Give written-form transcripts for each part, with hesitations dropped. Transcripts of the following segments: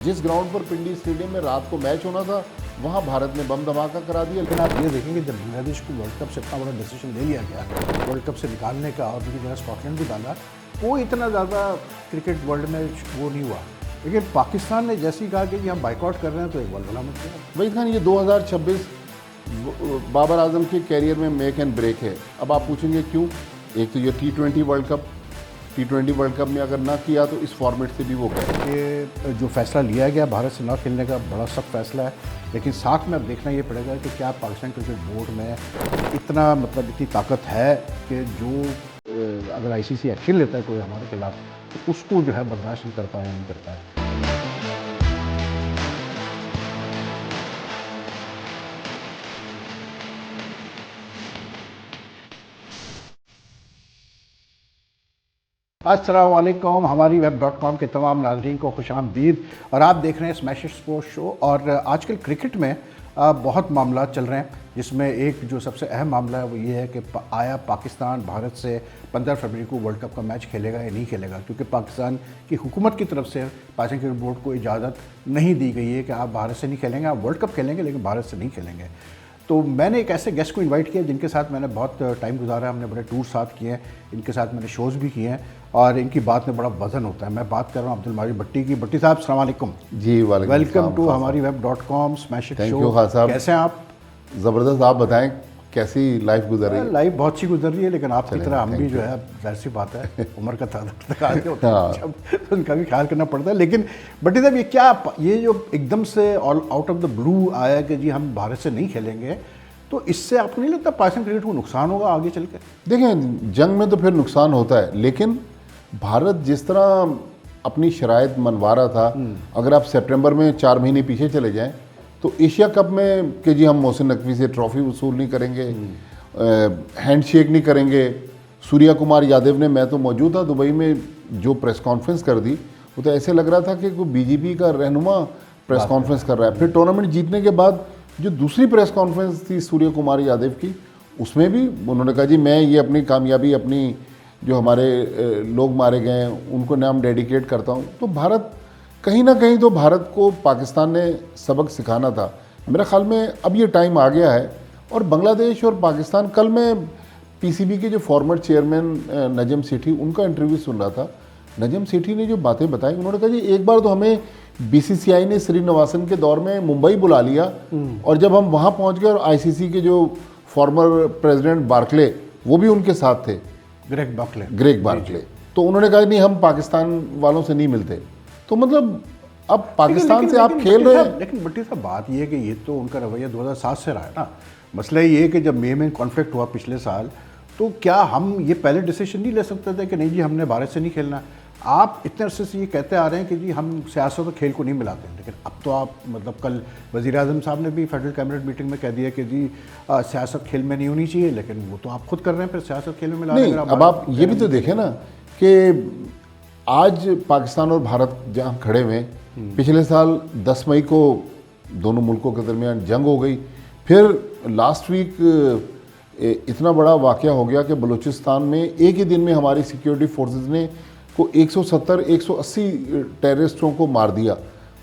जिस ग्राउंड पर पिंडी स्टेडियम में रात को मैच होना था वहां भारत ने बम धमाका करा दिया। लेकिन आप ये देखेंगे जब बांग्लादेश को वर्ल्ड कप से इतना बड़ा डिसीजन ले लिया गया, वर्ल्ड कप से निकालने का, और उनकी जगह स्कॉटलैंड भी डाला, वो इतना ज़्यादा क्रिकेट वर्ल्ड में वो नहीं हुआ। लेकिन पाकिस्तान ने जैसे ही कहा कि हम बाइकआउट कर रहे हैं तो एक वलवला मच गया। वहीद खान, ये 2026 बाबर आजम के कैरियर में मेक एंड ब्रेक है। अब आप पूछेंगे क्यों? एक तो ये T20 world cup, T20 world cup में अगर ना किया तो इस फॉर्मेट से भी वो गए। ये जो फैसला लिया गया भारत से ना खेलने का बड़ा सख्त फैसला है, लेकिन साथ में अब देखना ये पड़ेगा कि क्या पाकिस्तान क्रिकेट बोर्ड में इतना इतनी ताकत है कि जो अगर ICC एक्शन लेता है कोई हमारे खिलाफ तो उसको जो है बर्दाश्त नहीं कर पाए, नहीं कर पाए। अस्सलाम वालेकुम, हमारी web.com के तमाम नाज़रीन को खुशामदीद। और आप देख रहे हैं स्मैशर स्पोर्ट्स शो। और आजकल क्रिकेट में बहुत मामला चल रहे हैं, जिसमें एक जो सबसे अहम मामला है वो ये है कि आया पाकिस्तान भारत से 15 फरवरी को वर्ल्ड कप का मैच खेलेगा या नहीं खेलेगा, क्योंकि पाकिस्तान की हुकूमत की तरफ से पाकिस्तान क्रिकेट बोर्ड को इजाज़त नहीं दी गई है कि आप भारत से नहीं खेलेंगे, आप वर्ल्ड कप खेलेंगे लेकिन भारत से नहीं खेलेंगे। तो मैंने एक ऐसे गेस्ट को इनवाइट किया जिनके साथ मैंने बहुत टाइम गुजारा, हमने बड़े टूर साथ किए हैं, इनके साथ मैंने शोज़ भी किए हैं और इनकी बात में बड़ा वजन होता है। मैं बात कर रहा हूँ अब्दुल माजिद भट्टी की। भट्टी साहब अस्सलाम वालेकुम। जी वालेकुम। वेलकम टू हमारी web.com स्मैश इट शो। कैसे हैं आप? ज़बरदस्त। आप बताएं कैसी लाइफ गुजर रही है? लाइफ बहुत अच्छी गुजर रही है, लेकिन आपकी तरह हम भी जो है जाहिर सी बात है उम्र का तकाज़ा होता है, तो उनका भी ख्याल करना पड़ता है। लेकिन भट्टी साहब, ये जो एकदम से आउट ऑफ द ब्लू आया कि जी हम भारत से नहीं खेलेंगे, तो इससे आपको नहीं लगता पाकिस्तान क्रिकेट को नुकसान होगा आगे चल के? देखें, जंग में तो फिर नुकसान होता है, लेकिन भारत जिस तरह अपनी शराइत मनवा रहा था, अगर आप सितंबर में 4 महीने पीछे चले जाएं तो एशिया कप में कि जी हम मोहसिन नकवी से ट्रॉफी वसूल नहीं करेंगे, हैंडशेक नहीं करेंगे। सूर्या कुमार यादव ने, मैं तो मौजूद था दुबई में, जो प्रेस कॉन्फ्रेंस कर दी वो तो ऐसे लग रहा था कि कोई बीजेपी का रहनुमा प्रेस कॉन्फ्रेंस कर रहा है। फिर टूर्नामेंट जीतने के बाद जो दूसरी प्रेस कॉन्फ्रेंस थी सूर्य कुमार यादव की, उसमें भी उन्होंने कहा जी मैं ये अपनी कामयाबी, अपनी जो हमारे लोग मारे गए हैं उनको नाम डेडिकेट करता हूँ। तो भारत कहीं ना कहीं, तो भारत को पाकिस्तान ने सबक सिखाना था मेरे ख्याल में। अब ये टाइम आ गया है। और बांग्लादेश और पाकिस्तान, कल मैं PCB के जो फॉर्मर चेयरमैन नजम सेठी, उनका इंटरव्यू सुन रहा था। नजम सेठी ने जो बातें बताई, उन्होंने कहा जी एक बार तो हमें BCCI ने श्रीनिवासन के दौर में मुंबई बुला लिया, और जब हम वहाँ पहुँच गए और ICC के जो फॉर्मर प्रेसिडेंट बार्कले, वो भी उनके साथ थे, ग्रेग बार्कले, तो उन्होंने कहा नहीं हम पाकिस्तान वालों से नहीं मिलते। तो मतलब अब पाकिस्तान से आप खेल रहे हैं। लेकिन भट्टी साहब, बात ये है कि ये तो उनका रवैया 2007 से रहा है ना। मसला ये है कि जब मई में कॉन्फ्लिक्ट हुआ पिछले साल, तो क्या हम ये पहले डिसीजन नहीं ले सकते थे कि नहीं जी हमने भारत से नहीं खेलना? आप इतने अरसे से ये कहते आ रहे हैं कि जी हम सियासत और खेल को नहीं मिलाते हैं, लेकिन अब तो आप कल वज़ीर आज़म साहब ने भी फेडरल कैबिनेट मीटिंग में कह दिया कि जी सियासत खेल में नहीं होनी चाहिए, लेकिन वो तो आप खुद कर रहे हैं फिर सियासत खेल में मिला नहीं। अब आप ये भी तो देखें ना कि आज पाकिस्तान और भारत जहाँ खड़े हुए, पिछले साल 10 मई को दोनों मुल्कों के दरमियान जंग हो गई। फिर लास्ट वीक इतना बड़ा वाक़या हो गया कि बलूचिस्तान में एक ही दिन में हमारी सिक्योरिटी फोर्सेस ने को 170-180 टेररिस्टों को मार दिया।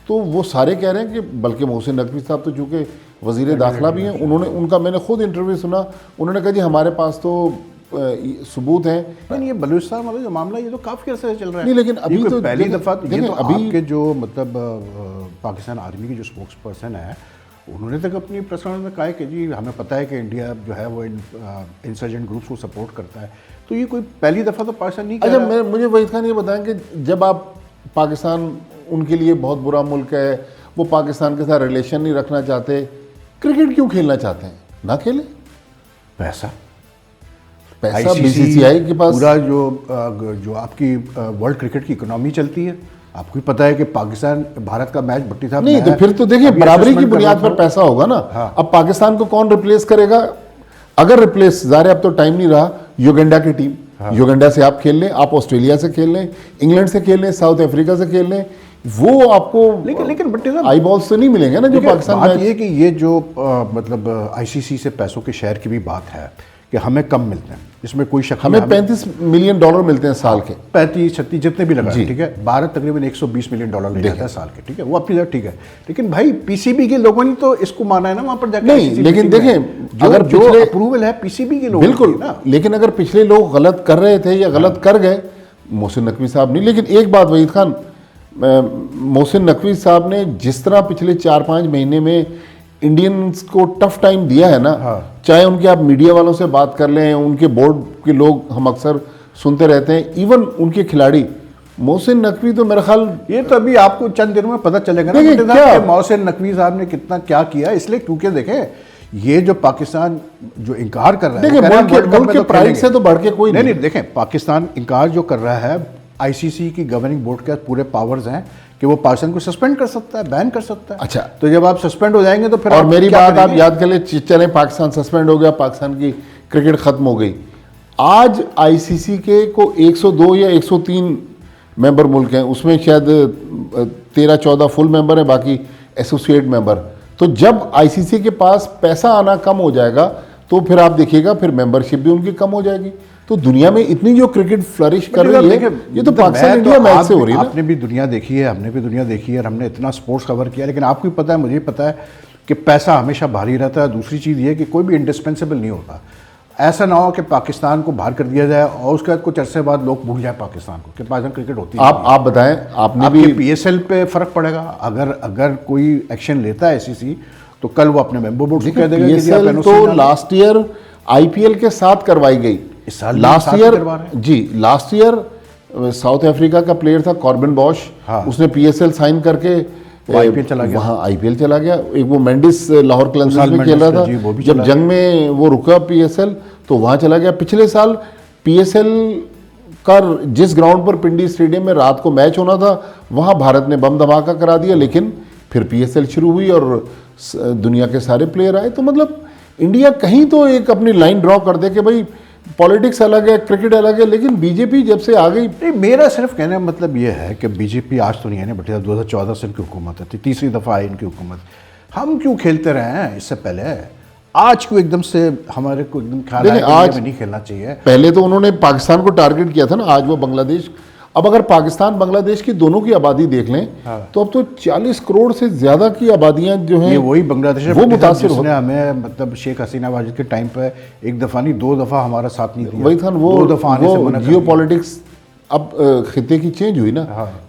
तो वो सारे कह रहे हैं कि, बल्कि मोहसिन नकवी साहब तो चूँकि वज़ीर दाखिला भी हैं, उनका मैंने खुद इंटरव्यू सुना, उन्होंने कहा जी हमारे पास तो सबूत हैं। लेकिन ये बलूचिस्तान वाला जो मामला, ये तो काफ़ी अर्से से चल रहा है। नहीं, लेकिन अभी तो पहली दफ़ा ये तो अभी आपके जो पाकिस्तान आर्मी की जो स्पोक्स पर्सन है, उन्होंने तक अपनी प्रेस कॉन्फ्रेंस में कहा है कि जी हमें पता है कि इंडिया जो है वो इंसर्जेंट ग्रुप्स को सपोर्ट करता है। तो ये कोई पहली दफ़ा तो पाकिस्तान नहीं। अच्छा, मुझे वहीद खान ये बताएं कि जब आप, पाकिस्तान उनके लिए बहुत बुरा मुल्क है, वो पाकिस्तान के साथ रिलेशन नहीं रखना चाहते, क्रिकेट क्यों खेलना चाहते हैं? ना खेलें। पैसा BCCI के पास पूरा जो आपकी वर्ल्ड क्रिकेट की इकोनॉमी चलती है, आपको पता है कि पाकिस्तान भारत का मैच भट्टी साहब नहीं, तो फिर तो देखिए बराबरी की बुनियाद पर पैसा होगा ना। हाँ। अब पाकिस्तान को कौन रिप्लेस करेगा? अगर रिप्लेस, ज़ाहिर अब तो टाइम नहीं रहा, युगांडा की टीम, युगांडा से आप खेल लें, आप ऑस्ट्रेलिया से खेल लें, इंग्लैंड से खेल लें, साउथ अफ्रीका से खेल लें, वो आपको लेकिन भट्टी साहब आई बॉल्स से नहीं मिलेंगे ना जो पाकिस्तान। बात ये कि ये जो ICC से पैसों के शेयर की भी बात है कि हमें कम मिलते हैं, इसमें कोई शक हमें नहीं। 35 मिलियन डॉलर मिलते हैं साल के। 35-36 जितने भी लगा, जी। ठीक है। भारत तकरीबन 120 मिलियन डॉलर ले जाता है साल के, ठीक है, वो अपनी जगह ठीक है। लेकिन भाई पीसीबी के लोगों ने तो इसको माना है ना वहाँ पर जाकर। नहीं, ICC लेकिन मीटिंग में। देखें, जो अगर जो पिछले- अप्रूवल है पीसीबी के लोगों बिल्कुल की ना। लेकिन अगर पिछले लोग गलत कर रहे थे या गलत कर गए, मोहसिन नकवी साहब नहीं। लेकिन एक बात वहीद खान, मोहसिन नकवी साहब ने जिस तरह पिछले 4-5 महीने में इंडियंस को टफ टाइम दिया है ना, चाहे उनके आप मीडिया वालों से बात कर लें, उनके बोर्ड के लोग हम अक्सर सुनते रहते हैं, इवन उनके खिलाड़ी, मोहसिन नकवी तो मेरा ख्याल, ये तो अभी आपको चंद दिनों में पता चलेगा ना देखिए बेटे क्या- साहब कि मोहसिन नकवी साहब ने कितना क्या किया। इसलिए क्योंकि देखें ये जो पाकिस्तान जो इनकार कर रहा है, देखिए वो कह रहा है मुल्क के वर्ल्ड कप में तो प्राइड खेलेंगे। से तो बढ़ के कोई नहीं नहीं। नहीं, देखें पाकिस्तान इनकार जो कर रहा है, आईसीसी की गवर्निंग बोर्ड के पूरे पावर्स हैं कि वो पाकिस्तान को सस्पेंड कर सकता है, बैन कर सकता है। अच्छा। तो जब आप सस्पेंड हो जाएंगे तो फिर और आप मेरी क्या बात आप करेंगे? याद कर ले, चले पाकिस्तान सस्पेंड हो गया, पाकिस्तान की क्रिकेट खत्म हो गई। आज आईसीसी के को 102 या 103 मेंबर मुल्क हैं, उसमें शायद 13-14 फुल मेंबर हैं, बाकी एसोसिएट मेंबर। तो जब आईसीसी के पास पैसा आना कम हो जाएगा तो फिर आप देखिएगा फिर मेंबरशिप भी उनकी कम हो जाएगी। तो दुनिया में इतनी जो क्रिकेट फ्लरिश कर रही है, ये तो पाकिस्तान इंडिया मैच से हो रही है ना। आपने भी दुनिया देखी है, हमने भी दुनिया देखी है, और हमने इतना स्पोर्ट्स कवर किया, लेकिन आपको भी पता है, मुझे भी पता है कि पैसा हमेशा भारी रहता है। दूसरी चीज़ ये कि कोई भी इंडिस्पेंसेबल नहीं होता। ऐसा ना हो कि पाकिस्तान को बाहर कर दिया जाए और उसके बाद कुछ अरसे बाद लोग भूल जाए पाकिस्तान को कि पाकिस्तान क्रिकेट होती है। आप बताएं, आपने भी पीएसएल पे फर्क पड़ेगा। अगर कोई एक्शन लेता है आईसीसी तो कल वो अपने मेंबर बोर्ड को कह देगा कि जी आप पीएसएल NOC तो ना लें। लास्ट ईयर आईपीएल के साथ करवाई गई। इस साल भी लास्ट साथ ही ईयर करवा रहे हैं। जी, लास्ट ईयर साउथ अफ्रीका का प्लेयर था कॉर्बिन बॉश, हाँ। उसने पीएसएल साइन करके वो IPL चला गया। वहाँ आईपीएल चला गया। एक वो मेंडिस लाहौर क्लंसेस साल में खेल रहा मेंडिस का, जी, वो था, भी जब चला जंग में वो रुका पीएसएल तो वहाँ चला गया। पिछले साल पीएसएल का जिस ग्राउंड पर पिंडी स्टेडियम में रात को मैच होना था, वहाँ भारत ने बम धमाका करा दिया। लेकिन फिर पीएसएल शुरू हुई और दुनिया के सारे प्लेयर आए। तो मतलब इंडिया कहीं तो एक अपनी लाइन ड्रॉ कर दे कि भाई पॉलिटिक्स अलग है, क्रिकेट अलग है। लेकिन बीजेपी जब से आ गई, नहीं, मेरा सिर्फ कहने का मतलब ये है कि बीजेपी आज तो नहीं है ना बेटे, 2014 से इनकी हुकूमत है, तीसरी दफ़ा आई इनकी हुकूमत। हम क्यों खेलते रहे हैं इससे पहले? आज क्यों एकदम से हमारे को एकदम ख्याल आया कि आज इंडिया में नहीं खेलना चाहिए? पहले तो उन्होंने पाकिस्तान को टारगेट किया था ना, आज वो बांग्लादेश। अब अगर पाकिस्तान बांग्लादेश की दोनों की आबादी देख लें तो अब तो 40 करोड़ से ज्यादा की आबादियां जो हैं ये वही बांग्लादेश है वो बेटे साहब, मुतासिर जिसने हमें मतलब शेख हसीना वाजिद के टाइम पे एक दफ़ा नहीं 2 दफ़ा हमारा साथ नहीं दिया। वही था वो 2 दफ़ा आने से मना कर जियो दिया। पॉलिटिक्स अब खिते की चेंज हुई ना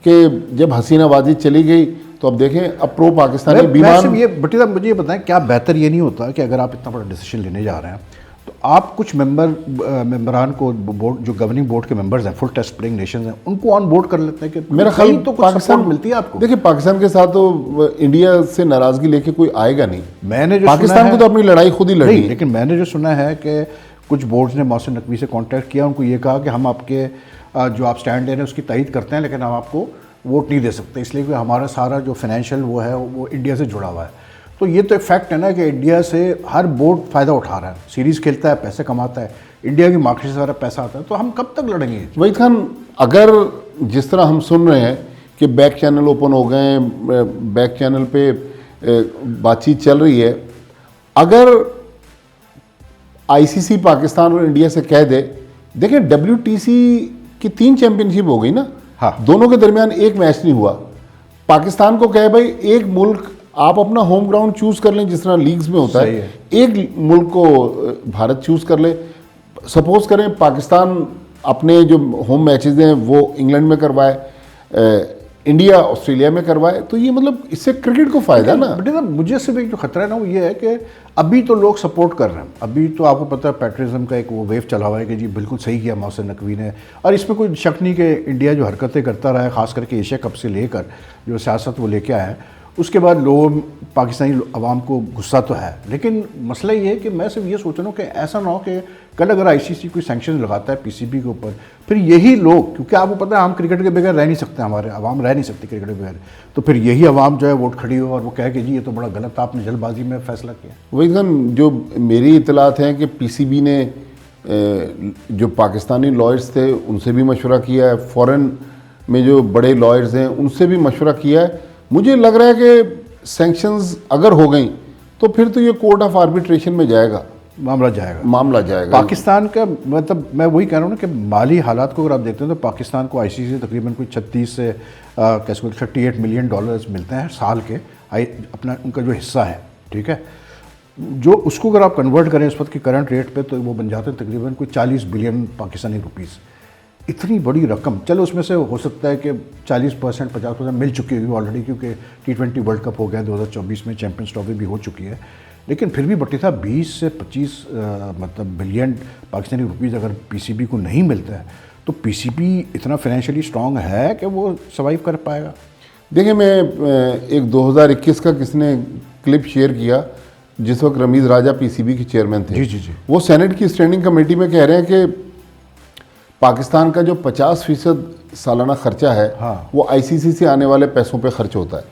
कि जब हसीना वाजिद चली गई तो अब देखें अब प्रो पाकिस्तानी मैं बीमान। सिर्फ ये बेटे साहब मुझे ये बताएं, क्या बेहतर ये नहीं होता कि अगर आप इतना बड़ा डिसीजन लेने जा रहे हैं तो आप कुछ मेंबरान को बोर्ड जो गवर्निंग बोर्ड के मेंबर्स हैं, फुल टेस्ट प्लेइंग नेशंस हैं, उनको ऑन बोर्ड कर लेते हैं कि मेरा ख्याल कहीं तो कुछ पाकिस्तान support मिलती है आपको। देखिए पाकिस्तान के साथ तो इंडिया से नाराजगी लेके कोई आएगा नहीं। मैंने जो पाकिस्तान सुना को है- तो अपनी लड़ाई खुद ही लड़नी नहीं, है। लेकिन मैंने जो सुना है कि कुछ बोर्ड्स ने मोहसिन नकवी से कांटेक्ट किया, उनको ये कहा कि हम आपके जो आप स्टैंड ले रहे हैं उसकी तायद करते हैं, लेकिन हम आपको वोट नहीं दे सकते, इसलिए कि हमारा सारा जो फाइनेंशियल वो है वो इंडिया से जुड़ा हुआ है। तो ये तो एक फैक्ट है ना कि इंडिया से हर बोर्ड फ़ायदा उठा रहा है, सीरीज़ खेलता है, पैसे कमाता है, इंडिया की मार्केट से सारा पैसा आता है। तो हम कब तक लड़ेंगे? वहीद खान, अगर जिस तरह हम सुन रहे हैं कि बैक चैनल ओपन हो गए हैं, बैक चैनल पे बातचीत चल रही है, अगर आईसीसी पाकिस्तान और इंडिया से कह दे, देखिए WTC की 3 चैंपियनशिप हो गई ना, हाँ। दोनों के दरमियान एक मैच नहीं हुआ। पाकिस्तान को कहे भाई एक मुल्क आप अपना होम ग्राउंड चूज कर लें, जिस तरह लीग्स में होता सही है, है। एक मुल्क को भारत चूज कर ले। सपोज करें पाकिस्तान अपने जो होम मैचेस हैं वो इंग्लैंड में करवाए, इंडिया ऑस्ट्रेलिया में करवाए, तो ये मतलब इससे क्रिकेट को फायदा ना। बेटे साहब मुझे सिर्फ एक जो खतरा है ना वो ये है कि अभी तो लोग सपोर्ट कर रहे हैं, अभी तो आपको पता है पैट्रियटिज्म का एक वो वेव चला हुआ है कि जी बिल्कुल सही किया मोहसिन नकवी ने, और इसमें कोई शक नहीं कि इंडिया जो हरकतें करता रहा है, खास करके एशिया कप से लेकर जो सियासत वो लेके आया है, उसके बाद लोग पाकिस्तानी अवाम को गुस्सा तो है, लेकिन मसला ये है कि मैं सिर्फ ये सोच रहा हूँ कि ऐसा ना हो कि कल अगर आईसीसी कोई सैंक्शन लगाता है पीसीबी के ऊपर, फिर यही लोग, क्योंकि आपको पता है हम क्रिकेट के बगैर रह नहीं सकते, हमारे अवाम रह नहीं सकती क्रिकेट के बगैर, तो फिर यही अवाम जो है वोट खड़ी हो और वो कहे कि जी ये तो बड़ा गलत था, आपने जल्दबाजी में फैसला किया। वही खान, जो मेरी इतलात हैं कि पीसीबी ने जो पाकिस्तानी लॉयर्स थे उनसे भी मशवरा किया है, फ़ॉरेन में जो बड़े लॉयर्स हैं उनसे भी मशवरा किया है। मुझे लग रहा है कि सैंक्शंस अगर हो गई तो फिर तो ये कोर्ट ऑफ आर्बिट्रेशन में जाएगा। मामला जाएगा। मामला जाएगा। पाकिस्तान का मतलब मैं वही कह रहा हूँ ना कि माली हालात को अगर आप देखते हैं तो पाकिस्तान को आईसीसी से तकरीबन कोई 36 से कैसे 38 मिलियन डॉलर्स मिलते हैं साल के, अपना उनका जो हिस्सा है, ठीक है, जो उसको अगर आप कन्वर्ट करें इस वक्त की करंट रेट पे तो वो बन जाते हैं तकरीबन कोई 40 बिलियन पाकिस्तानी रुपीस। इतनी बड़ी रकम, चलो उसमें से हो सकता है कि 40% 50% मिल चुकी होगी ऑलरेडी, क्योंकि T20 वर्ल्ड कप हो गया 2024 में, चैंपियंस ट्रॉफी भी हो चुकी है, लेकिन फिर भी बट्टी साहब 20 से 25 मतलब बिलियन पाकिस्तानी रुपीज़ अगर पीसीबी को नहीं मिलता है तो पीसीबी इतना फाइनेंशियली स्ट्रांग है कि वो सर्वाइव कर पाएगा। देखिए, मैं एक 2021 का किसने क्लिप शेयर किया जिस वक्त रमीज़ राजा पीसीबी के चेयरमैन थे। जी जी जी। वो सेनेट की स्टैंडिंग कमेटी में कह रहे हैं कि पाकिस्तान का जो 50% सालाना खर्चा है, हाँ, वो आईसीसी से आने वाले पैसों पे खर्च होता है।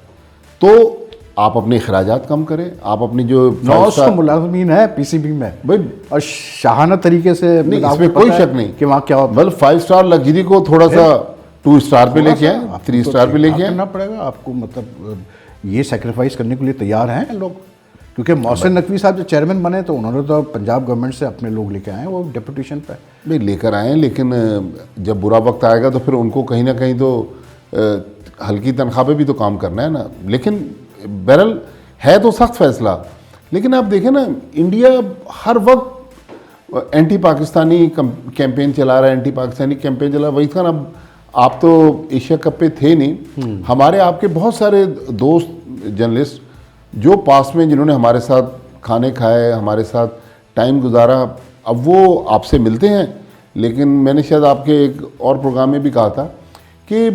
तो आप अपने अखराजात कम करें, आप अपनी जो 900 मुलाजमीन है पीसीबी में भाई, और शाहाना तरीके से नहीं, इसमें कोई शक नहीं कि वहाँ क्या मतलब 5 स्टार लग्जरी को थोड़ा सा 2 स्टार पे लेके आए, 3 स्टार पे लेके आए। करना पड़ेगा आपको, मतलब ये सेक्रीफाइस करने के लिए तैयार हैं लोग, क्योंकि मोहसिन नकवी साहब जो चेयरमैन बने तो उन्होंने तो पंजाब गवर्नमेंट से अपने लोग लेके आए हैं, वो डेपुटेशन पे भाई लेकर आए, लेकिन जब बुरा वक्त आएगा तो फिर उनको कहीं ना कहीं तो हल्की तनख्वाह पे भी तो काम करना है ना। लेकिन बहरहाल है तो सख्त फैसला, लेकिन आप देखें ना, इंडिया हर वक्त एंटी पाकिस्तानी कैंपेन चला रहा है, एंटी पाकिस्तानी कैंपेन चला। वही था ना, आप तो एशिया कप पे थे नहीं, हमारे आपके बहुत सारे दोस्त जर्नलिस्ट जो पास में जिन्होंने हमारे साथ खाने खाए, हमारे साथ टाइम गुजारा, अब वो आपसे मिलते हैं। लेकिन मैंने शायद आपके एक और प्रोग्राम में भी कहा था कि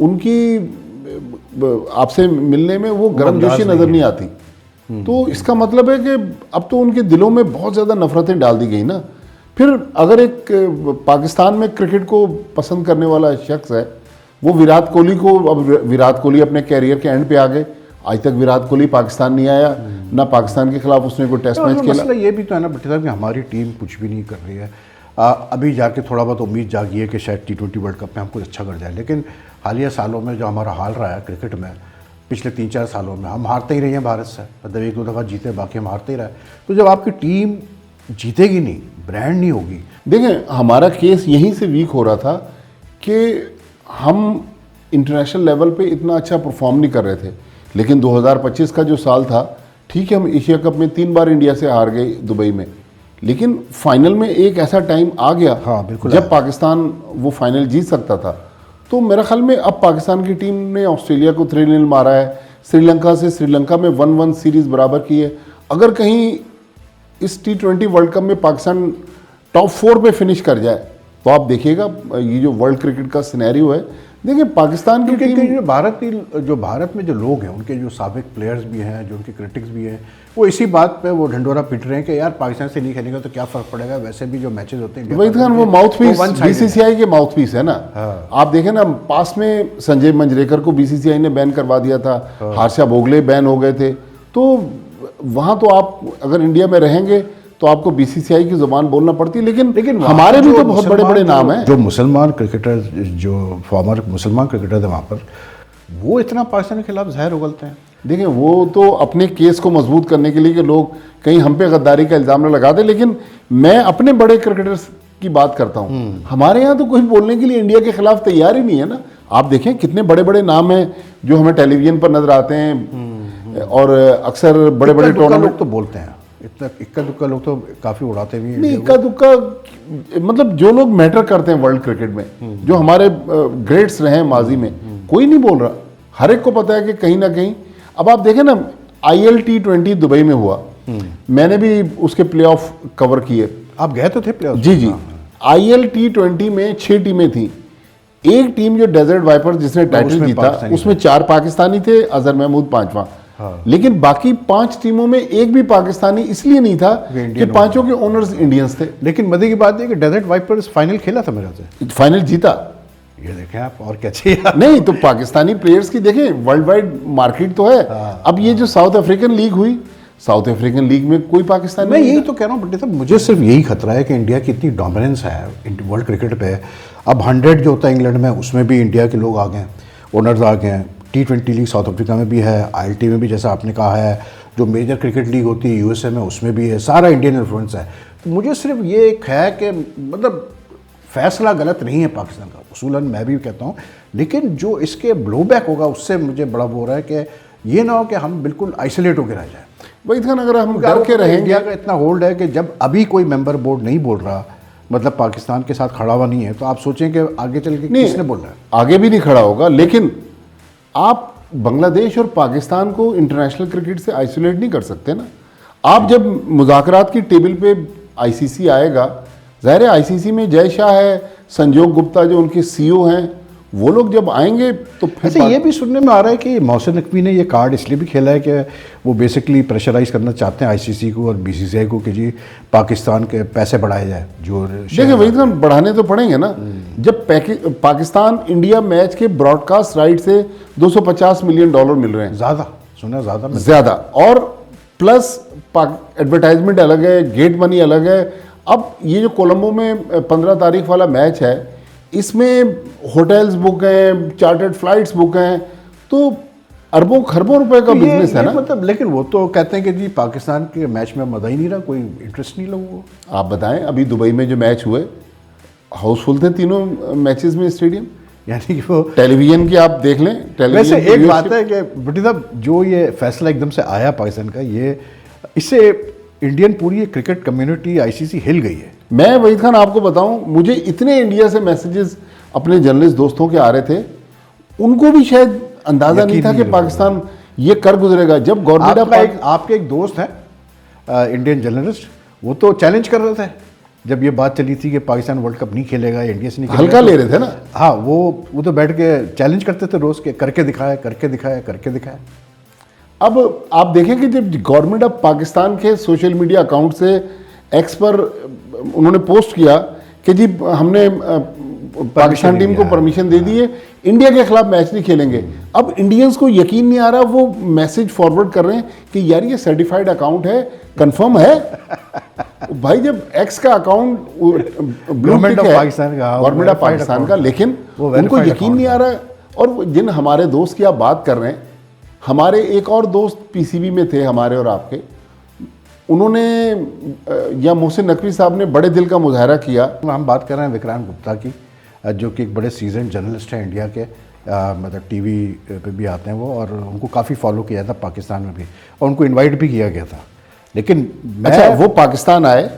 उनकी आपसे मिलने में वो गर्मजोशी नज़र नहीं आती। तो इसका मतलब है कि अब तो उनके दिलों में बहुत ज़्यादा नफरतें डाल दी गई ना। फिर अगर एक पाकिस्तान में क्रिकेट को पसंद करने वाला शख्स है, वो विराट कोहली को, अब विराट कोहली अपने कैरियर के एंड पे आ गए, आज तक विराट कोहली पाकिस्तान नहीं आया, ना पाकिस्तान के खिलाफ उसने कोई टेस्ट मैच खेला। मसला ये भी तो है ना भट्टी साहब कि हमारी टीम कुछ भी नहीं कर रही है। अभी जाके थोड़ा बहुत उम्मीद जागी है कि शायद T20 वर्ल्ड कप में हम कुछ अच्छा कर जाए, लेकिन हालिया सालों में जो हमारा हाल रहा है क्रिकेट में, पिछले 3-4 सालों में हम हारते ही रहे हैं भारत से, मतलब 1-2 दफ़ा जीते, बाकी हम हारते ही रहे। तो जब आपकी टीम जीतेगी नहीं, ब्रांड नहीं होगी। देखें, हमारा केस यहीं से वीक हो रहा था कि हम इंटरनेशनल लेवल पे इतना अच्छा परफॉर्म नहीं कर रहे थे। लेकिन 2025 का जो साल था, ठीक है, हम एशिया कप में 3 बार इंडिया से हार गए दुबई में, लेकिन फाइनल में एक ऐसा टाइम आ गया, हाँ, बिल्कुल, जब पाकिस्तान वो फाइनल जीत सकता था। तो मेरा ख्याल में अब पाकिस्तान की टीम ने ऑस्ट्रेलिया को 3-0 मारा है, श्रीलंका से श्रीलंका में 1-1 सीरीज़ बराबर की है। अगर कहीं इस T20 वर्ल्ड कप में पाकिस्तान टॉप 4 पे फिनिश कर जाए तो आप देखिएगा ये जो वर्ल्ड क्रिकेट का सिनेरियो है। देखिए, पाकिस्तान की टीम, जो भारत में जो लोग हैं, उनके जो साबिक प्लेयर्स भी हैं, जो उनके क्रिटिक्स भी हैं, वो इसी बात पे वो ढंडोरा पीट रहे हैं कि यार पाकिस्तान से नहीं खेलेगा तो क्या फ़र्क पड़ेगा, वैसे भी जो मैचेस होते हैं। वही खान वो माउथ पीस, बीसीसीआई के माउथ पीस है ना। हाँ। आप देखें ना, पास में संजय मंजरेकर को बीसीसीआई ने बैन करवा दिया था, हाँ। हर्षा भोगले बैन हो गए थे। तो वहाँ तो आप अगर इंडिया में रहेंगे तो आपको बीसीसीआई की जुबान बोलना पड़ती है। लेकिन हमारे भी तो बहुत बड़े बड़े नाम हैं। जो मुसलमान क्रिकेटर, जो फॉर्मर मुसलमान क्रिकेटर है वहाँ पर, वो इतना पाकिस्तान के खिलाफ जहर उगलते हैं। देखिए, वो तो अपने केस को मजबूत करने के लिए कि लोग कहीं हम पे गद्दारी का इल्ज़ाम न लगा दें। लेकिन मैं अपने बड़े क्रिकेटर्स की बात करता हूँ, हमारे यहाँ तो कोई बोलने के लिए इंडिया के खिलाफ तैयार ही नहीं है ना। आप देखें कितने बड़े बड़े नाम हैं जो हमें टेलीविजन पर नजर आते हैं, और अक्सर बड़े बड़े टूर्नामेंट तो बोलते हैं, इतना इक्का दुक्का लोग तो काफ़ी उड़ाते भी हैं। नहीं, इक्का दुक्का मतलब जो लोग मैटर करते हैं वर्ल्ड क्रिकेट में, जो हमारे ग्रेट्स रहे हैं माजी में, कोई नहीं बोल रहा। हर एक को पता है कि कहीं ना कहीं, अब आप देखें ना, ILT20 दुबई में हुआ, मैंने भी उसके प्लेऑफ कवर किए। आप गए तो थे प्लेऑफ? जी जी। ILT20 में 6 टीमें थी। एक टीम जो डेजर्ट वाइपर्स जिसने टाइटल जीता, उसमें 4 पाकिस्तानी थे, अजहर महमूद 5वां। हाँ। लेकिन बाकी 5 टीमों में एक भी पाकिस्तानी इसलिए नहीं था कि 5 के ओनर्स इंडियंस थे। लेकिन मजे की बात है कि डेजर्ट वाइपर्स फाइनल खेला था मेरा से, फाइनल जीता। ये देखें आप, और क्या चाहिए। नहीं तो पाकिस्तानी प्लेयर्स की देखें, वर्ल्ड वाइड मार्केट तो है। हाँ। अब ये जो साउथ अफ्रीकन लीग हुई, साउथ अफ्रीकन लीग में कोई पाकिस्तानी, मैं यही तो कह रहा हूँ बट्टी साहब, मुझे सिर्फ यही खतरा है कि इंडिया की इतनी डोमिनेंस है वर्ल्ड क्रिकेट पे। अब 100 जो होता है इंग्लैंड में, उसमें भी इंडिया के लोग आ गए हैं, ओनर्स आ गए हैं। T20 लीग साउथ अफ्रीका में भी है, ILT में भी जैसा आपने कहा है, जो मेजर क्रिकेट लीग होती है USA में उसमें भी है, सारा इंडियन इन्फ्लुएंस है। तो मुझे सिर्फ ये एक है कि मतलब फैसला गलत नहीं है पाकिस्तान का, उसूलन मैं भी कहता हूँ, लेकिन जो इसके ब्लोबैक होगा उससे मुझे बड़ा वो हो रहा है कि ये ना हो कि हम बिल्कुल आइसोलेट होकर रह जाए। वही था, अगर हम डर के रहेंगे। इंडिया का इतना होल्ड है कि जब अभी कोई मेंबर बोर्ड नहीं बोल रहा, मतलब पाकिस्तान के साथ खड़ा हुआ नहीं है, तो आप सोचें कि आगे चल के किसने बोल रहा है? आगे भी नहीं खड़ा होगा, लेकिन आप बांग्लादेश और पाकिस्तान को इंटरनेशनल क्रिकेट से आइसोलेट नहीं कर सकते ना। आप जब मुज़ाकरात की टेबल पे ICC आएगा, ज़ाहिर है ICC में जय शाह है, संजोग गुप्ता जो उनके CEO हैं, वो लोग जब आएंगे तो फिर अच्छा, ये भी सुनने में आ रहा है कि मोहसिन नकवी ने ये कार्ड इसलिए भी खेला है कि वो बेसिकली प्रेशराइज करना चाहते हैं ICC को और BCCI को कि जी पाकिस्तान के पैसे बढ़ाए जाए। जो देखिए वही तो बढ़ाने तो पड़ेंगे ना। जब पाकिस्तान इंडिया मैच के ब्रॉडकास्ट राइट से $250 मिलियन मिल रहे हैं, ज़्यादा सुना, ज़्यादा, और प्लस एडवर्टाइजमेंट अलग है, गेट मनी अलग है। अब ये जो कोलंबो में 15 तारीख वाला मैच है, इसमें होटल्स बुक हैं, चार्टर्ड फ्लाइट्स बुक हैं, तो अरबों खरबों रुपए का बिजनेस है ना। मतलब लेकिन वो तो कहते हैं कि जी पाकिस्तान के मैच में मजा ही नहीं रहा, कोई इंटरेस्ट नहीं लोगों को। आप बताएं, अभी दुबई में जो मैच हुए हाउसफुल थे तीनों मैचेस में स्टेडियम, यानी कि वो टेलीविजन की आप देख लें। वैसे एक बात है कि बटी साहब, जो ये फैसला एकदम से आया पाकिस्तान का, ये इससे इंडियन पूरी क्रिकेट कम्युनिटी ICC हिल गई है। मैं वहीद खान आपको बताऊं, मुझे इतने इंडिया से मैसेजेस अपने जर्नलिस्ट दोस्तों के आ रहे थे, उनको भी शायद अंदाजा नहीं था कि पाकिस्तान ये कर गुजरेगा। जब गवर्नमेंट आपके एक दोस्त हैं इंडियन जर्नलिस्ट, वो तो चैलेंज कर रहे थे जब ये बात चली थी कि पाकिस्तान वर्ल्ड कप नहीं खेलेगा, इंडिया से नहीं खेलेगा, हल्का ले रहे थे ना। हाँ, वो तो बैठ के चैलेंज करते थे रोज के, करके दिखाया, करके दिखाया, करके दिखाया। अब आप देखें कि जब गवर्नमेंट ऑफ पाकिस्तान के सोशल मीडिया अकाउंट से एक्स पर उन्होंने पोस्ट किया कि जी हमने पाकिस्तान टीम को परमिशन दे दी है, इंडिया के खिलाफ मैच नहीं खेलेंगे। अब इंडियंस को यकीन नहीं आ रहा, वो मैसेज फॉरवर्ड कर रहे हैं कि यार ये सर्टिफाइड अकाउंट है, कंफर्म है। भाई जब एक्स का अकाउंट गवर्नमेंट ऑफ पाकिस्तान का, लेकिन उनको यकीन नहीं आ रहा है। और जिन हमारे दोस्त की आप बात कर रहे हैं, हमारे एक और दोस्त PCB में थे हमारे और आपके, उन्होंने या मोहसिन नकवी साहब ने बड़े दिल का मुजाहरा किया। हम बात कर रहे हैं विक्रांत गुप्ता की, जो कि एक बड़े सीजन जर्नलिस्ट हैं इंडिया के, मतलब TV पे भी आते हैं वो, और उनको काफ़ी फॉलो किया था पाकिस्तान में भी, और उनको इनवाइट भी किया गया था। लेकिन अच्छा, वो पाकिस्तान आए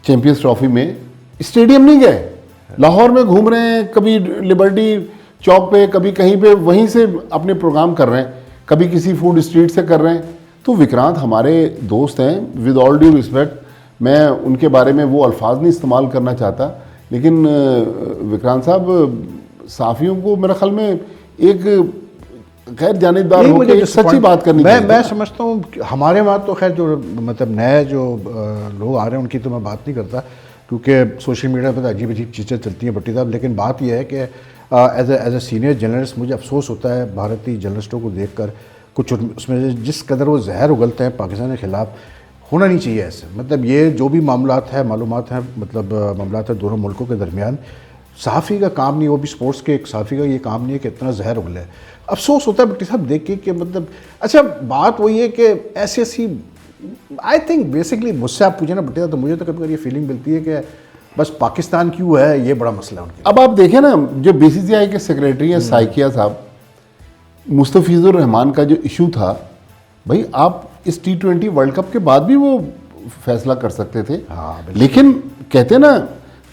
चैंपियंस ट्रॉफी में, स्टेडियम नहीं गए, लाहौर में घूम रहे हैं, कभी लिबर्टी चौक पे, कभी कहीं पे, वहीं से अपने प्रोग्राम कर रहे हैं, कभी किसी फूड स्ट्रीट से कर रहे हैं। तो विक्रांत हमारे दोस्त हैं, विद ऑल ड्यू रिस्पेक्ट, मैं उनके बारे में वो अल्फाज नहीं इस्तेमाल करना चाहता, लेकिन विक्रांत साहब सहाफ़ियों को मेरे ख्याल में एक गैर जानिबदार होकर सच्ची बात करनी चाहिए। मैं समझता हूँ हमारे वहाँ तो खैर जो मतलब नए जो लोग आ रहे हैं उनकी तो मैं बात नहीं करता, क्योंकि सोशल मीडिया पर अजीब अजीब चीज़ें चलती हैं भट्टी साहब। लेकिन बात यह है कि एज ए सीनियर जर्नलिस्ट मुझे अफसोस होता है भारतीय जर्नलिस्टों को देखकर, कुछ उसमें जिस कदर वो जहर उगलते हैं पाकिस्तान के ख़िलाफ़, होना नहीं चाहिए ऐसे। मतलब ये जो भी मामलात है, मालूमात हैं, मतलब मामलात है दोनों मुल्कों के दरमियान, सहाफ़ी का काम नहीं, वो भी स्पोर्ट्स के एक सहाफ़ी का ये काम नहीं है कि इतना जहर उगले। अफसोस होता है भट्टी साहब देख के कि मतलब, अच्छा बात वही है कि ऐसी आई थिंक बेसिकली मुझसे आप पूछे ना भट्टी साहब, तो मुझे तो कभी कभी ये फीलिंग मिलती है कि बस पाकिस्तान क्यों है, ये बड़ा मसला है उनके। अब आप देखें ना, जो BCCI के सेक्रेटरी हैं साइकिया साहब, मुस्तफिजुर रहमान का जो इशू था, भाई आप इस T20 वर्ल्ड कप के बाद भी वो फैसला कर सकते थे। हाँ, लेकिन कहते ना,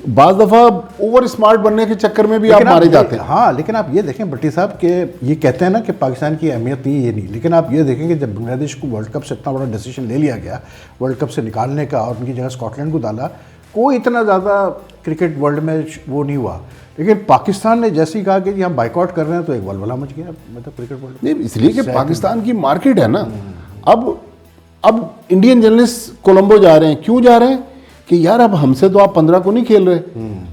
बाज़ दफ़ा ओवर स्मार्ट बनने के चक्कर में भी आप मारे जाते हैं। हाँ, लेकिन आप ये देखें भट्टी साहब के, ये कहते हैं ना कि पाकिस्तान की अहमियत नहीं, ये नहीं, लेकिन आप ये देखें कि जब बांग्लादेश को वर्ल्ड कप से इतना बड़ा डिसीजन ले लिया गया वर्ल्ड कप से निकालने का, और उनकी जगह स्कॉटलैंड को डाला, कोई इतना ज़्यादा क्रिकेट वर्ल्ड में वो नहीं हुआ। लेकिन पाकिस्तान ने जैसे ही कहा कि जी हम बाइकआउट कर रहे हैं, तो एक वलवला मच गया मतलब क्रिकेट वर्ल्ड में। नहीं, इसलिए कि पाकिस्तान की मार्केट है ना। अब इंडियन जर्नलिस्ट कोलंबो जा रहे हैं, क्यों जा रहे हैं कि यार अब हमसे तो आप 15 को नहीं खेल रहे,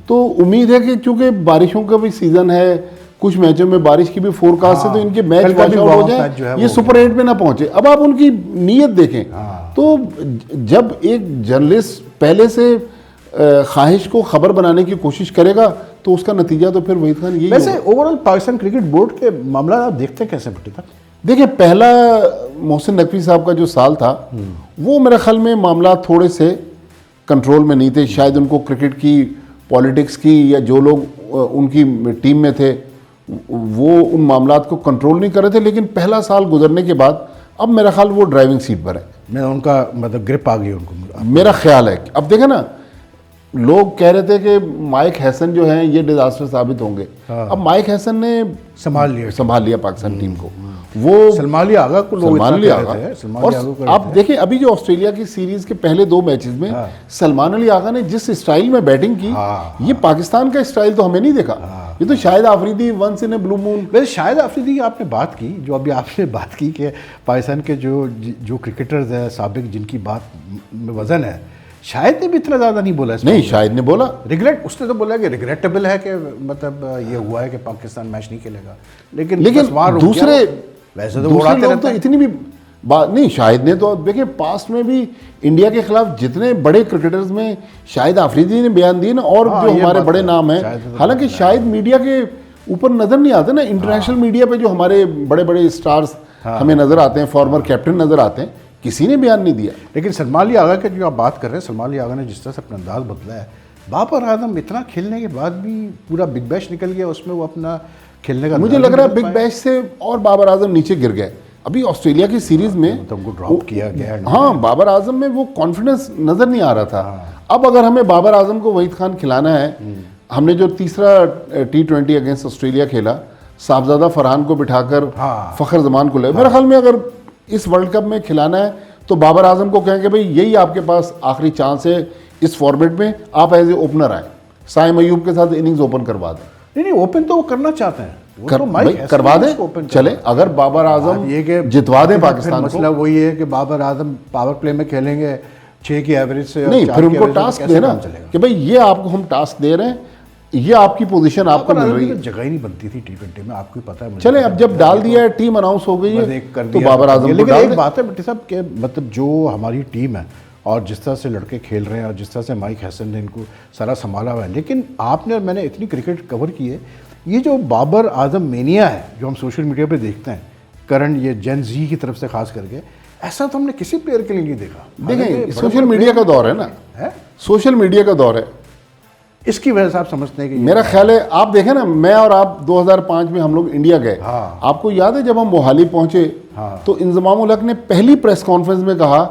तो उम्मीद है कि चूंकि बारिशों का भी सीजन है, कुछ मैचों में बारिश की भी फोरकास्ट है, तो इनके मैच वॉश आउट हो जाए, ये सुपर 8 में ना पहुंचे। अब आप उनकी नीयत देखें। तो जब एक जर्नलिस्ट पहले से ख्वाहिश को खबर बनाने की कोशिश करेगा, तो उसका नतीजा तो फिर वहीद खान यही वैसे होगा। ओवरऑल पाकिस्तान क्रिकेट बोर्ड के मामला आप देखते हैं कैसे भट्टी साहब? देखिए, पहला मोहसिन नकवी साहब का जो साल था वो मेरे ख्याल में मामला थोड़े से कंट्रोल में नहीं थे। शायद उनको क्रिकेट की, पॉलिटिक्स की, या जो लोग उनकी टीम में थे वो उन मामलात को कंट्रोल नहीं कर रहे थे। लेकिन पहला साल गुजरने के बाद अब मेरा ख्याल वो ड्राइविंग सीट पर है। मैं उनका मतलब ग्रिप आ गई उनको, मेरा ख्याल है। अब देखे ना, लोग कह रहे थे कि माइक हैसन जो हैं ये डिजास्टर साबित होंगे। अब माइक हैसन ने संभाल लिया पाकिस्तान टीम को। वो सलमान अली आगा को लोग सलमान अली इतना आगा, कह रहे थे, सलमान और अली आगा को आप देखिए अभी जो ऑस्ट्रेलिया की सीरीज के पहले 2 मैचेस में सलमान अली आगा ने जिस स्टाइल में बैटिंग की, ये पाकिस्तान का स्टाइल तो हमें नहीं देखा। ये तो शायद Afridi once in a blue moon. वैसे शायद आफरीदी की आपने बात की, जो अभी आपने बात की कि पाकिस्तान के जो क्रिकेटर्स हैं साबिक, जिनकी बात में वजन है, शायद ने भी इतना ज़्यादा नहीं बोला। नहीं, शायद ने बोला रिग्रेट, उसने तो बोला कि रिग्रेटेबल है कि मतलब ये हुआ है कि पाकिस्तान मैच नहीं खेलेगा। लेकिन दूसरे वैसे तो दूसरे लोग तो इतनी भी बात नहीं। शाहिद ने तो देखिए पास्ट में भी इंडिया के खिलाफ जितने बड़े क्रिकेटर्स में शाहिद आफरीदी ने बयान दिए ना, और जो हमारे बड़े नाम हैं, हालांकि शायद मीडिया के ऊपर नजर नहीं आते ना। इंटरनेशनल मीडिया पे जो हमारे बड़े बड़े स्टार्स हमें नजर आते हैं, फॉर्मर कैप्टन नजर आते हैं, किसी ने बयान नहीं दिया। लेकिन सलमान अली आगा के जो आप बात कर रहे हैं, सलमान अली आगा ने जिस तरह से अपना अंदाज बदला है, बाबर आजम इतना खेलने के बाद भी पूरा बिग बैश निकल गया, उसमें वो अपना खेलने का, मुझे लग रहा है बिग बैश से और बाबर आजम नीचे गिर गए। अभी ऑस्ट्रेलिया की सीरीज में तो उनको ड्रॉप किया गया। हाँ, बाबर आजम में वो कॉन्फिडेंस नजर नहीं आ रहा था। अब अगर हमें बाबर आजम को वहीद खान खिलाना है, हमने जो तीसरा T20 अगेंस्ट ऑस्ट्रेलिया खेला, साहबजादा फरहान को बिठाकर फखर जमान को ले, मेरे ख्याल में अगर इस वर्ल्ड कप में खिलाना है तो बाबर आजम को कहेंगे भाई यही आपके पास आखिरी चांस है इस फॉर्मेट में, आप एज ए ओपनर आए, साइम अयूब के साथ इनिंग्स ओपन करवा दें। नहीं, ओपन तो वो करना चाहते हैं, वो तो माइक करवा दें, चले। अगर बाबर आजम ये जितवा दें पाकिस्तान को, मसला वही है कि बाबर आजम पावर प्ले में खेलेंगे 6 की एवरेज से, नहीं, फिर उनको टास्क देना कि भाई ये आपको हम टास्क दे रहे हैं, ये आपकी पोजीशन आपको मिल रही है। जगह ही नहीं बनती थी T20 में, आपको पता है। चले, अब जब डाल दिया है, टीम अनाउंस हो गई है, तो बाबर आजम को डाल दें। एक बात है भट्टी साहब के, मतलब जो हमारी टीम है और जिस तरह से लड़के खेल रहे हैं और जिस तरह से माइक हैसन ने इनको सारा संभाला हुआ है, लेकिन आपने और मैंने इतनी क्रिकेट कवर की है, ये जो बाबर आजम मेनिया है जो हम सोशल मीडिया पे देखते हैं, करंट ये जेन जी की तरफ से खास करके, ऐसा तो हमने किसी प्लेयर के लिए नहीं देखा। देखें, सोशल मीडिया का दौर है ना, सोशल मीडिया का दौर है, इसकी वजह से आप समझते हैं कि मेरा ख्याल है, आप देखें ना, मैं और आप 2005 में हम लोग इंडिया गए। आपको याद है जब हम मोहाली पहुंचे तो इंजमाम उल हक ने पहली प्रेस कॉन्फ्रेंस में कहा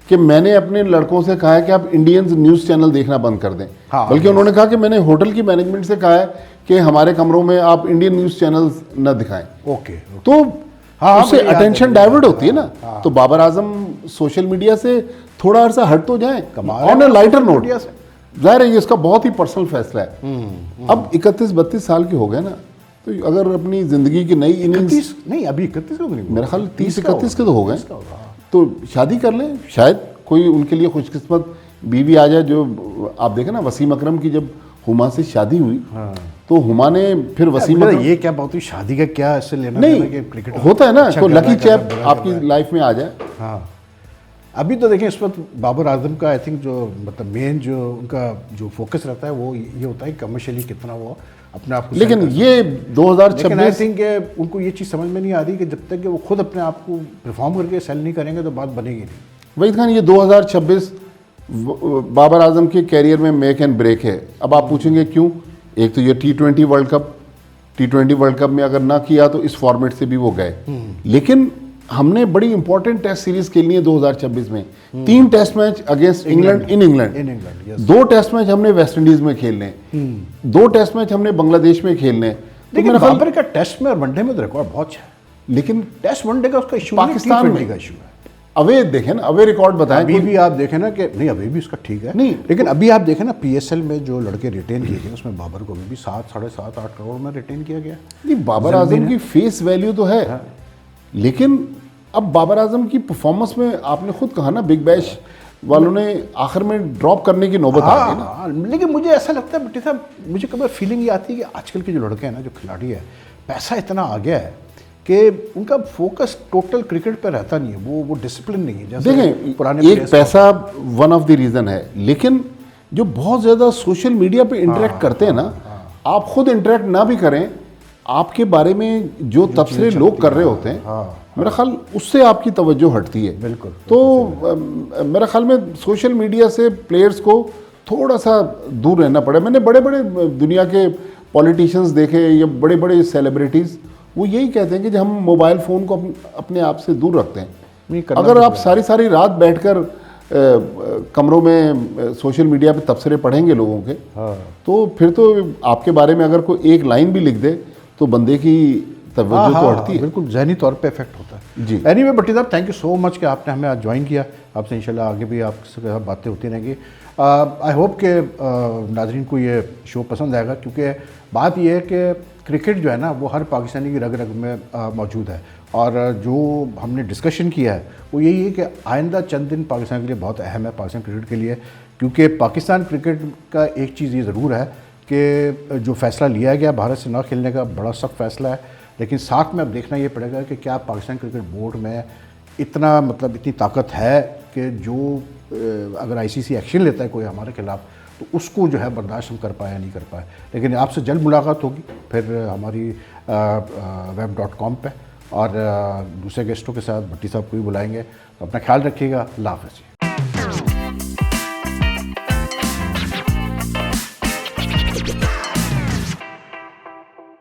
कि मैंने अपने लड़कों से कहा है कि आप इंडियंस न्यूज़ चैनल देखना बंद कर दें। बल्कि उन्होंने कहा कि मैंने होटल की मैनेजमेंट से कहा है कि हमारे कमरों में आप इंडियन न्यूज़ चैनल्स न दिखाएं। तो उससे अटेंशन डाइवर्ट होती है ना। तो बाबर आजम सोशल मीडिया से थोड़ा अर्सा हट तो जाए, ऑन ए लाइटर नोट। जाहिर है ये इसका बहुत ही पर्सनल फैसला है। अब 31-32 साल के हो गए ना, तो अगर अपनी जिंदगी की नई इनिंग्स, नहीं अभी 31 हो गए, मेरा ख्याल 30-31 के तो हो गए, तो शादी कर लें। शायद कोई उनके लिए खुशकिस्मत बीवी आ जाए। जो आप देखें ना, वसीम अकरम की जब हुमा से शादी हुई तो हुमा ने फिर वसीम अकरम, ये क्या बात हुई, शादी का क्या इससे लेना नहीं देना कि क्रिकेट होता है ना, तो लकी चैप आपकी लाइफ में आ जाए। हाँ, अभी तो देखें इस वक्त बाबर आजम का आई थिंक जो मतलब मेन जो उनका जो फोकस रहता है वो ये होता है कमर्शियली कितना वो अपने आप को, लेकिन ये 2026 आई थिंक उनको ये चीज़ समझ में नहीं आ रही कि जब तक कि वो खुद अपने आप को परफॉर्म करके सेल नहीं करेंगे तो बात बनेगी नहीं। वहीद खान, ये 2026 बाबर आजम के कैरियर में मेक एंड ब्रेक है। अब आप पूछेंगे क्यों? एक तो ये T20 world cup, T20 world cup में अगर ना किया तो इस फॉर्मेट से भी वो गए। लेकिन हमने बड़ी इंपॉर्टेंट टेस्ट सीरीज खेलनी है 2026 में। 3 test match against England in England, 2 test match हमने वेस्ट इंडीज में खेलने, 2 टेस्ट मैच हमने बांग्लादेश में खेलने। लेकिन बाबर का टेस्ट में और वनडे में तो रिकॉर्ड बहुत अच्छा है, लेकिन टेस्ट वनडे का उसका इशू पाकिस्तान में का इशू है। अवे देखें ना, अवे रिकॉर्ड बताएं। अभी भी आप देखें ना कि नहीं, अभी भी उसका ठीक है नहीं, लेकिन अभी आप देखें ना PSL में जो लड़के रिटेन किए गए उसमें बाबर को अभी भी 7-7.5-8 करोड़ में रिटेन किया गया। नहीं, बाबर आजम की फेस वैल्यू तो है, लेकिन अब बाबर आजम की परफॉर्मेंस में आपने खुद कहा ना, बिग बैश वालों ने आखिर में ड्रॉप करने की नौबत आ गई ना। लेकिन मुझे ऐसा लगता है भट्टी साहब, मुझे कभी फीलिंग ये आती है कि आजकल के जो लड़के हैं ना, जो खिलाड़ी है, पैसा इतना आ गया है कि उनका फोकस टोटल क्रिकेट पे रहता नहीं है, वो डिसिप्लिन नहीं है। जैसे देखें, पुराने एक पैसा वन ऑफ द रीज़न है, लेकिन जो बहुत ज़्यादा सोशल मीडिया पे इंटरेक्ट करते हैं ना, आप खुद इंटरेक्ट ना भी करें, आपके बारे में जो तबसरे लोग कर रहे होते हैं, मेरा ख्याल उससे आपकी तवज्जो हटती है। बिल्कुल। तो मेरा ख्याल में सोशल मीडिया से प्लेयर्स को थोड़ा सा दूर रहना पड़े। मैंने बड़े बड़े दुनिया के पॉलिटिशियंस देखे या बड़े बड़े सेलिब्रिटीज़, वो यही कहते हैं कि जब हम मोबाइल फ़ोन को अपने आप से दूर रखते हैं। अगर आप सारी सारी रात बैठकर कमरों में सोशल मीडिया पे तबसरे पढ़ेंगे लोगों के, तो फिर तो आपके बारे में अगर कोई एक लाइन भी लिख दे तो बंदे की तवज्जो तो हटती है। बिल्कुल जहनी तौर पे इफेक्ट होता है जी। एनीवे भट्टी साहब, थैंक यू सो मच कि आपने हमें आज ज्वाइन किया। आपसे इंशाल्लाह आगे भी आपसे साथ बातें होती रहेंगी। आई होप कि नाजरीन को ये शो पसंद आएगा, क्योंकि बात ये है कि क्रिकेट जो है ना वो हर पाकिस्तानी की रग रग में मौजूद है। और जो हमने डिस्कशन किया है वो यही है कि आइंदा चंद दिन पाकिस्तान के लिए बहुत अहम है, पाकिस्तान क्रिकेट के लिए, क्योंकि पाकिस्तान क्रिकेट का एक चीज़ ये ज़रूर है कि जो फ़ैसला लिया गया भारत से ना खेलने का, बड़ा सख्त फ़ैसला है, लेकिन साथ में अब देखना ये पड़ेगा कि क्या पाकिस्तान क्रिकेट बोर्ड में इतना इतनी ताकत है कि जो अगर आईसीसी एक्शन लेता है कोई हमारे खिलाफ, तो उसको जो है बर्दाश्त हम कर पाए या नहीं कर पाए। लेकिन आपसे जल्द मुलाकात होगी फिर हमारी web.com पे, और दूसरे गेस्टों के साथ भट्टी साहब को भी बुलाएंगे। तो अपना ख्याल रखिएगा। अल्लाह हाफ़िज़।